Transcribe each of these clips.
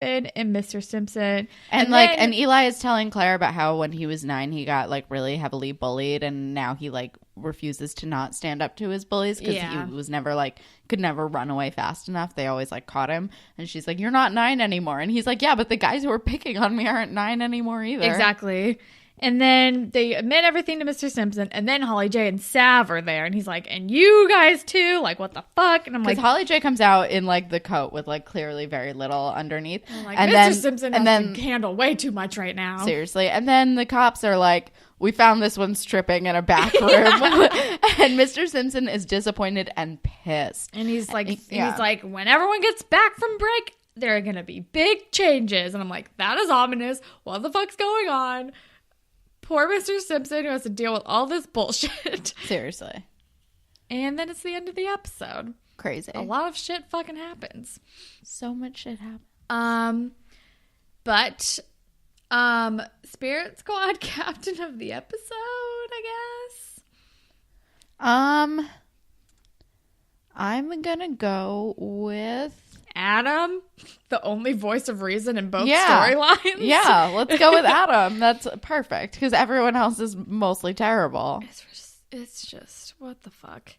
and Mr. Simpson. And Eli is telling Claire about how when he was 9, he got like really heavily bullied, and now he like refuses to not stand up to his bullies because he was never like could never run away fast enough. They always like caught him, and she's like, "You're not 9 anymore," and he's like, "Yeah, but the guys who are picking on me aren't 9 anymore either." Exactly. And then they admit everything to Mr. Simpson, and then Holly J and Sav are there, and he's like, "And you guys too? Like, what the fuck?" And I'm like, Holly J comes out in like the coat with like clearly very little underneath. I'm like, and Mr. Simpson has to handle way too much right now. Seriously. And then the cops are like, "We found this one stripping in a back room." And Mr. Simpson is disappointed and pissed. And he's like, when everyone gets back from break, there are gonna be big changes. And I'm like, that is ominous. What the fuck's going on? Poor Mr. Simpson who has to deal with all this bullshit. Seriously. And then it's the end of the episode. Crazy. A lot of shit fucking happens. So much shit happens. But Spirit Squad captain of the episode, I guess. I'm gonna go with Adam, the only voice of reason in both storylines. Yeah, let's go with Adam. That's perfect because everyone else is mostly terrible. It's just what the fuck.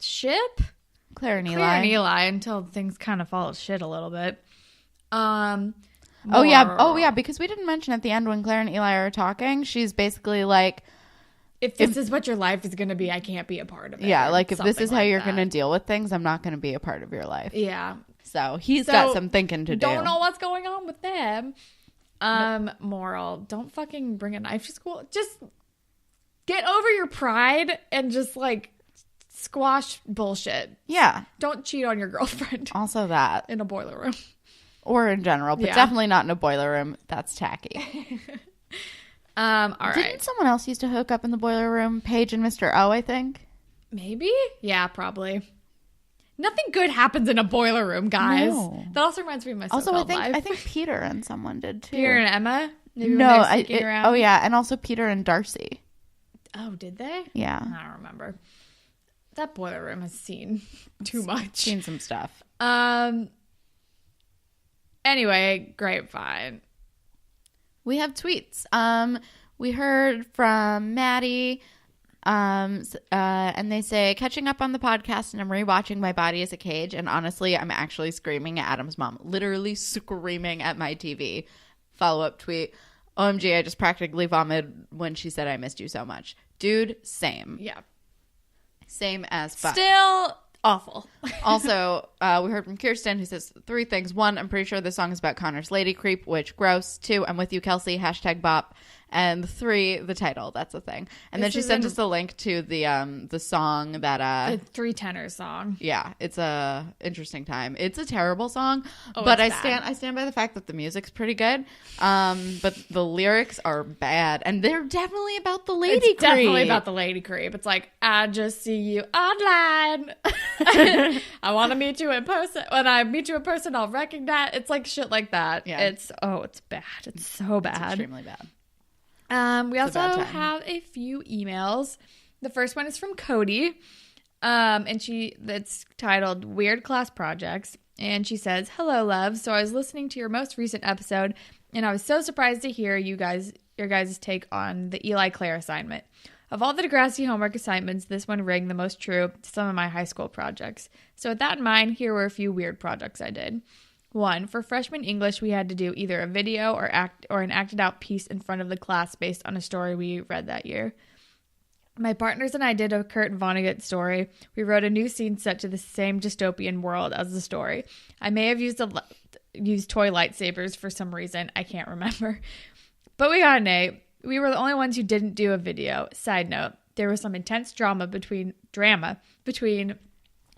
Ship Claire and Eli until things kind of fall to shit a little bit. Oh yeah, because we didn't mention at the end when Claire and Eli are talking, she's basically like, if this is what your life is going to be, I can't be a part of it. Yeah, like if this is how you're going to deal with things, I'm not going to be a part of your life. Yeah. So he's got some thinking to do. Don't know what's going on with them. Moral, don't fucking bring a knife to school. Just get over your pride and just like squash bullshit. Yeah. Don't cheat on your girlfriend. Also that. In a boiler room. Or in general, but definitely not in a boiler room. That's tacky. All right. Didn't someone else used to hook up in the boiler room? Paige and Mr. O, I think. Maybe? Yeah, probably. Nothing good happens in a boiler room, guys. No. That also reminds me of my so-called life. I think Peter and someone did too. Peter and Emma? Maybe oh yeah, and also Peter and Darcy. Oh, did they? Yeah. I don't remember. That boiler room has seen too much. Seen some stuff. Anyway, grapevine. We have tweets. We heard from Maddie, and they say, catching up on the podcast and I'm rewatching My Body as a Cage, and honestly, I'm actually screaming at Adam's mom. Literally screaming at my TV. Follow-up tweet. OMG, I just practically vomited when she said I missed you so much. Dude, same. Yeah. Same as fuck. Still awful. Also, we heard from Kirsten who says 3 things. 1, I'm pretty sure this song is about Connor's lady creep, which gross. 2, I'm with you, Kelsey, #bop. And 3, the title. That's a thing. And then she sent us a link to the song that the 3 Tenor song. Yeah, it's a interesting time. It's a terrible song, but I stand by the fact that the music's pretty good. But the lyrics are bad, and they're definitely about the lady creep. Definitely about the lady creep. It's like, I just see you online. I want to meet you in person. When I meet you in person, I'll recognize. It's like shit like that. Yeah. It's bad. It's so bad. It's extremely bad. We also have a few emails. The first one is from Cody, and that's titled Weird Class Projects, and she says, "Hello, love. So I was listening to your most recent episode, and I was so surprised to hear your guys' take on the Eli Claire assignment. Of all the Degrassi homework assignments, this one rang the most true to some of my high school projects. So with that in mind, here were a few weird projects I did. 1, for freshman English, we had to do either a video or an acted out piece in front of the class based on a story we read that year. My partners and I did a Kurt Vonnegut story. We wrote a new scene set to the same dystopian world as the story. I may have used toy lightsabers for some reason. I can't remember. But we got an A. We were the only ones who didn't do a video. Side note, there was some intense drama between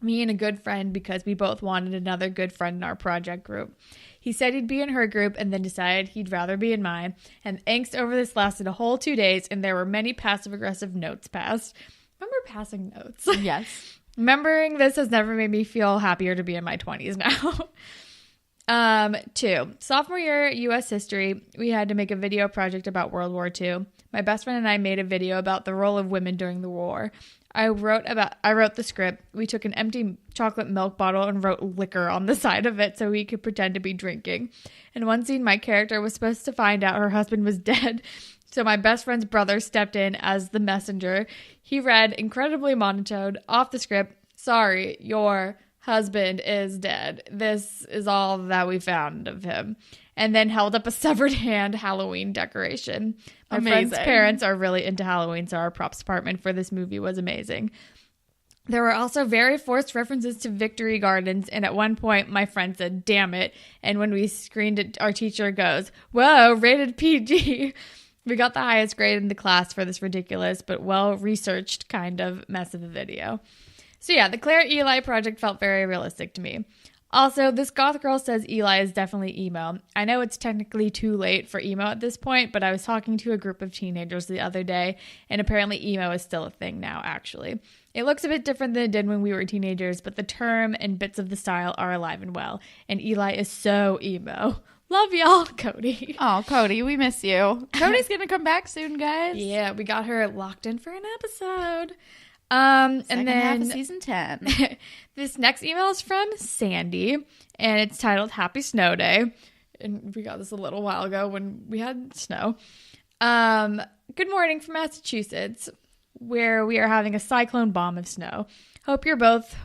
me and a good friend because we both wanted another good friend in our project group. He said he'd be in her group and then decided he'd rather be in mine. And angst over this lasted a whole 2 days, and there were many passive-aggressive notes passed." Remember passing notes? Yes. Remembering this has never made me feel happier to be in my 20s now. 2, sophomore year U.S. history, we had to make a video project about World War II. My best friend and I made a video about the role of women during the war. I wrote the script. We took an empty chocolate milk bottle and wrote liquor on the side of it so we could pretend to be drinking. In one scene, my character was supposed to find out her husband was dead. So my best friend's brother stepped in as the messenger. He read, incredibly monotone, off the script, "Sorry, your husband is dead. This is all that we found of him." And then held up a severed hand Halloween decoration. My friend's parents are really into Halloween, so our props department for this movie was amazing. There were also very forced references to Victory Gardens, and at one point my friend said, "Damn it." And when we screened it, our teacher goes, "Whoa, rated PG." We got the highest grade in the class for this ridiculous but well-researched kind of mess of a video. So yeah, the Claire Eli project felt very realistic to me. Also, this goth girl says Eli is definitely emo. I know it's technically too late for emo at this point, but I was talking to a group of teenagers the other day, and apparently emo is still a thing now, actually. It looks a bit different than it did when we were teenagers, but the term and bits of the style are alive and well, and Eli is so emo. Love y'all, Cody. Oh, Cody, we miss you. Cody's going to come back soon, guys. Yeah, we got her locked in for an episode. And then half of season 10. This next email is from Sandy, and it's titled Happy Snow Day. And we got this a little while ago when we had snow. Good morning from Massachusetts, where we are having a cyclone bomb of snow. Hope you're both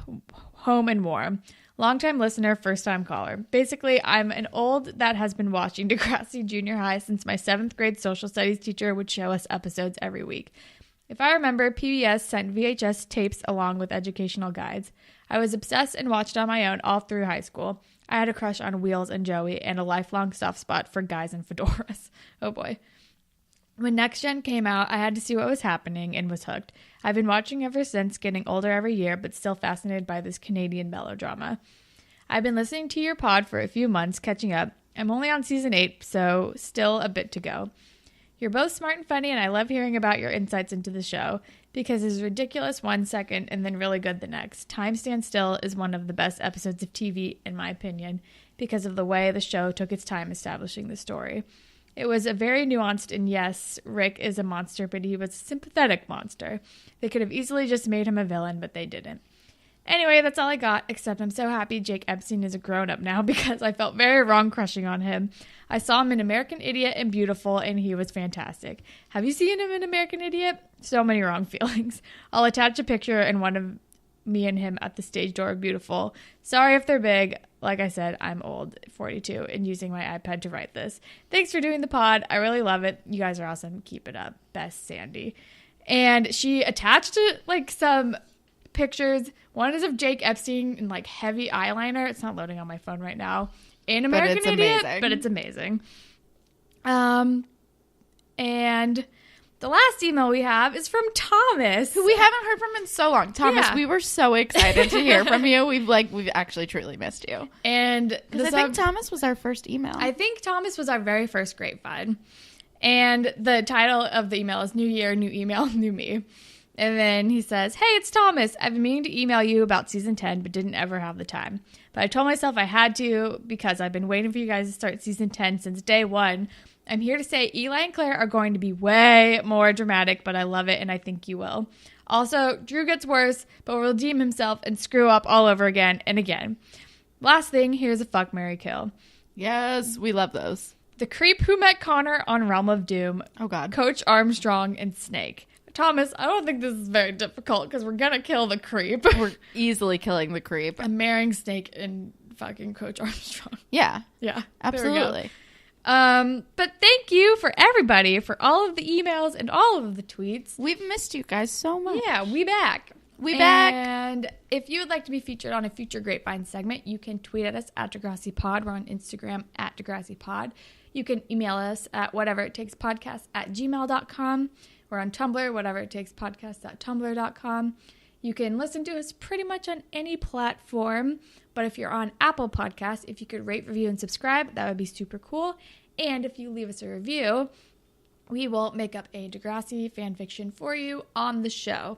home and warm. Longtime listener, first-time caller. Basically, I'm an old that has been watching Degrassi Junior High since my 7th grade social studies teacher would show us episodes every week. If I remember, PBS sent VHS tapes along with educational guides. I was obsessed and watched on my own all through high school. I had a crush on Wheels and Joey and a lifelong soft spot for guys in fedoras. Oh boy. When Next Gen came out, I had to see what was happening and was hooked. I've been watching ever since, getting older every year, but still fascinated by this Canadian melodrama. I've been listening to your pod for a few months, catching up. I'm only on season 8, so still a bit to go. You're both smart and funny, and I love hearing about your insights into the show, because it's ridiculous 1 second and then really good the next. Time Stands Still is one of the best episodes of TV, in my opinion, because of the way the show took its time establishing the story. It was a very nuanced, and yes, Rick is a monster, but he was a sympathetic monster. They could have easily just made him a villain, but they didn't. Anyway, that's all I got, except I'm so happy Jake Epstein is a grown-up now because I felt very wrong crushing on him. I saw him in American Idiot and Beautiful, and he was fantastic. Have you seen him in American Idiot? So many wrong feelings. I'll attach a picture and one of me and him at the stage door of Beautiful. Sorry if they're big. Like I said, I'm old, 42, and using my iPad to write this. Thanks for doing the pod. I really love it. You guys are awesome. Keep it up. Best, Sandy. And she attached some pictures. One is of Jake Epstein in heavy eyeliner. It's not loading on my phone right now. In American Idiot, but it's amazing. And the last email we have is from Thomas, who we haven't heard from in so long. Thomas, we were so excited to hear from you. We've actually truly missed you. And I think Thomas was our first email. I think Thomas was our very first grapevine. And the title of the email is New Year, New Email, New Me. And then he says, "Hey, it's Thomas. I've been meaning to email you about season 10, but didn't ever have the time. But I told myself I had to because I've been waiting for you guys to start season 10 since day one. I'm here to say Eli and Claire are going to be way more dramatic, but I love it and I think you will. Also, Drew gets worse, but will redeem himself and screw up all over again and again. Last thing, here's a fuck, marry, kill. Yes, we love those. The creep who met Connor on Realm of Doom. Oh, God. Coach Armstrong and Snake. Thomas, I don't think this is very difficult because we're going to kill the creep. We're easily killing the creep. I'm marrying Snake and fucking Coach Armstrong. Yeah. Yeah. Absolutely. But thank you for everybody for all of the emails and all of the tweets. We've missed you guys so much. Yeah, we back. And if you would like to be featured on a future Grapevine segment, you can tweet at us at DegrassiPod. We're on Instagram at DegrassiPod. You can email us at whateverittakespodcast@gmail.com. We're on Tumblr, whateverittakespodcast.tumblr.com. You can listen to us pretty much on any platform, but if you're on Apple Podcasts, if you could rate, review, and subscribe, that would be super cool. And if you leave us a review, we will make up a Degrassi fanfiction for you on the show.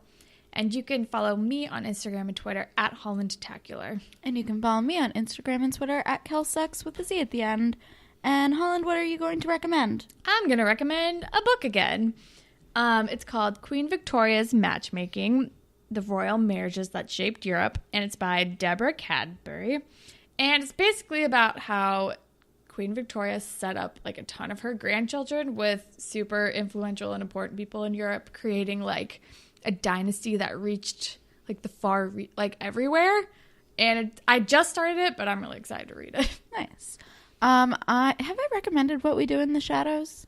And you can follow me on Instagram and Twitter at HollandTacular. And you can follow me on Instagram and Twitter at KelSucks with a Z at the end. And Holland, what are you going to recommend? I'm going to recommend a book again. It's called Queen Victoria's Matchmaking the royal marriages that shaped Europe, and it's by Deborah Cadbury. And it's basically about how Queen Victoria set up like a ton of her grandchildren with super influential and important people in Europe, creating like a dynasty that reached like like everywhere. And I just started it, but I'm really excited to read it. Nice. Have I recommended What We Do in the Shadows?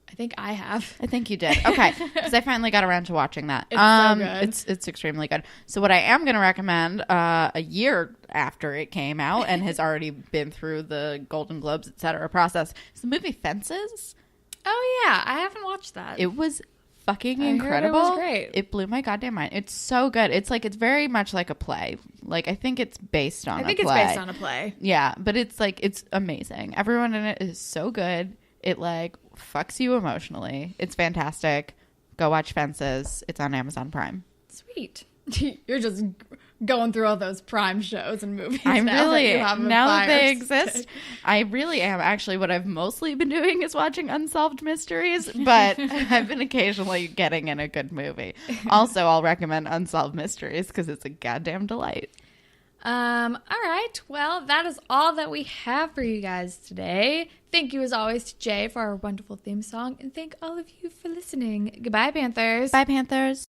I think I have. I think you did. Okay. Because I finally got around to watching that. It's so good. It's extremely good. So what I am going to recommend a year after it came out and has already been through the Golden Globes, etc. process is the movie Fences. Oh, yeah. I haven't watched that. It was fucking incredible. It was great. It blew my goddamn mind. It's so good. It's very much like a play. Like, I think it's based on a play. It's based on a play. Yeah. But it's amazing. Everyone in it is so good. It like fucks you emotionally. It's fantastic. Go watch Fences. It's on Amazon Prime. Sweet. You're just going through all those Prime shows and movies. I'm really, now that they exist, I really am. Actually, what I've mostly been doing is watching unsolved mysteries, but I've been occasionally getting in a good movie. Also, I'll recommend Unsolved Mysteries because it's a goddamn delight. All right. Well, that is all that we have for you guys today. Thank you as always to Jay for our wonderful theme song, and thank all of you for listening. Goodbye, Panthers. Bye, Panthers.